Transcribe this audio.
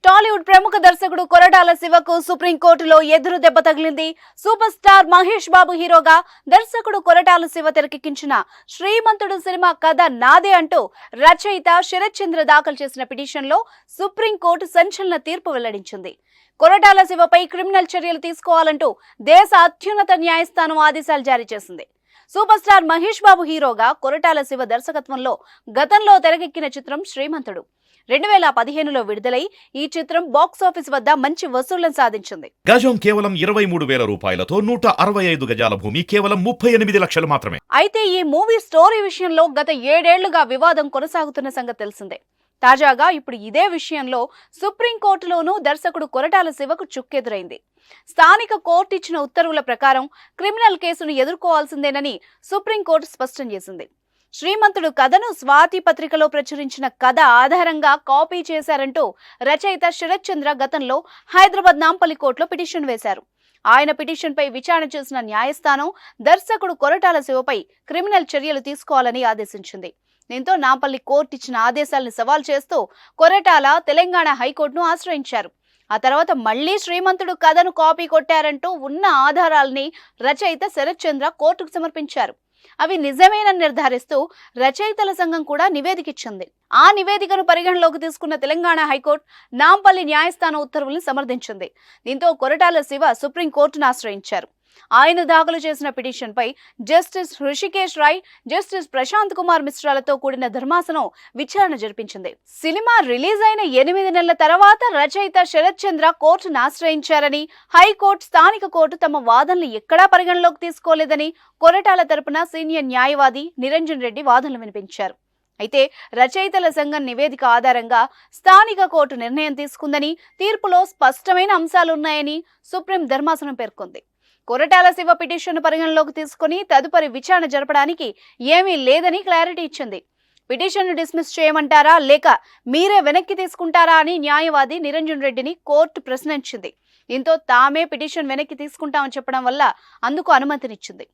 టాలీవుడ్ ప్రముఖ దర్శకుడు కొరటాల శివకు సుప్రీంకోర్టులో ఎదురు దెబ్బ తగిలింది. సూపర్ స్టార్ మహేష్ బాబు హీరోగా దర్శకుడు కొరటాల శివ తెరకెక్కించిన శ్రీమంతుడు సినిమా కథ నాదే అంటూ రచయిత శరత్ చంద్ర దాఖలు చేసిన పిటిషన్లో సుప్రీంకోర్టు సంచలన తీర్పు వెల్లడించింది. కొరటాల శివపై క్రిమినల్ చర్యలు తీసుకోవాలంటూ దేశ అత్యున్నత న్యాయస్థానం ఆదేశాలు జారీ చేసింది. సూపర్ స్టార్ మహేష్ బాబు హీరోగా కొరటాల శివ దర్శకత్వంలో గతంలో తెరకెక్కిన చిత్రం శ్రీమంతుడు 2015లో విడుదలై ఈ చిత్రం బాక్సాఫీస్ వద్ద మంచి వసూళ్లను సాధించింది. గజం కేవలం 23,000 రూపాయలతో 165 గజాల భూమి కేవలం 38 లక్షలు మాత్రమే. అయితే ఈ మూవీ స్టోరీ విషయంలో గత 7 ఏళ్లుగా వివాదం కొనసాగుతున్న సంగతి తెలిసిందే. తాజాగా ఇప్పుడు ఇదే విషయంలో సుప్రీంకోర్టులోనూ దర్శకుడు కొరటాల శివకు చుక్కెదురైంది. స్థానిక కోర్టు ఇచ్చిన ఉత్తర్వుల ప్రకారం క్రిమినల్ కేసును ఎదుర్కోవాల్సిందేనని సుప్రీంకోర్టు స్పష్టం చేసింది. శ్రీమంతుడు కథను స్వాతి పత్రికలో ప్రచురించిన కథ ఆధారంగా కాపీ చేశారంటూ రచయిత శరత్ చంద్ర గతంలో హైదరాబాద్ నాంపల్లి కోర్టులో పిటిషన్ వేశారు. ఆయన పిటిషన్పై విచారణ చేసిన న్యాయస్థానం దర్శకుడు కొరటాల శివపై క్రిమినల్ చర్యలు తీసుకోవాలని ఆదేశించింది. దీంతో నాంపల్లి కోర్టు ఇచ్చిన ఆదేశాలను సవాల్ చేస్తూ కొరటాల తెలంగాణ హైకోర్టును ఆశ్రయించారు. ఆ తర్వాత మళ్లీ శ్రీమంతుడు కథను కాపీ కొట్టారంటూ ఉన్న ఆధారాలని రచయిత శరత్ చంద్ర కోర్టుకు సమర్పించారు. అవి నిజమేనని నిర్ధారిస్తూ రచయితల సంఘం కూడా నివేదిక ఇచ్చింది. ఆ నివేదికను పరిగణలోకి తీసుకున్న తెలంగాణ హైకోర్టు నాంపల్లి న్యాయస్థానం ఉత్తర్వులను సమర్థించింది. దీంతో కొరటాల శివ సుప్రీంకోర్టును ఆశ్రయించారు. ఆయన దాఖలు చేసిన పిటిషన్ పై జస్టిస్ హృషికేశ్ రాయ్, జస్టిస్ ప్రశాంత్ కుమార్ మిశ్రాలతో కూడిన ధర్మాసనం విచారణ జరిపించింది. సినిమా రిలీజ్ అయిన 8 నెలల తర్వాత రచయిత శరత్ చంద్ర కోర్టును ఆశ్రయించారని, హైకోర్టు స్థానిక కోర్టు తమ వాదనలు ఎక్కడా పరిగణలోకి తీసుకోలేదని కొరటాల తరపున సీనియర్ న్యాయవాది నిరంజన్ రెడ్డి వాదనలు వినిపించారు. అయితే రచయితల సంఘం నివేదిక ఆధారంగా స్థానిక కోర్టు నిర్ణయం తీసుకుందని, తీర్పులో స్పష్టమైన అంశాలున్నాయని సుప్రీం ధర్మాసనం పేర్కొంది. కొరటాల శివ పిటిషన్ పరిగణలోకి తీసుకుని తదుపరి విచారణ జరపడానికి ఏమీ లేదని క్లారిటీ ఇచ్చింది. పిటిషన్ డిస్మిస్ చేయమంటారా లేక మీరే వెనక్కి తీసుకుంటారా అని న్యాయవాది నిరంజన్ రెడ్డిని కోర్టు ప్రశ్నించింది. దీంతో తామే పిటిషన్ వెనక్కి తీసుకుంటామని చెప్పడం వల్ల అందుకు అనుమతినిచ్చింది.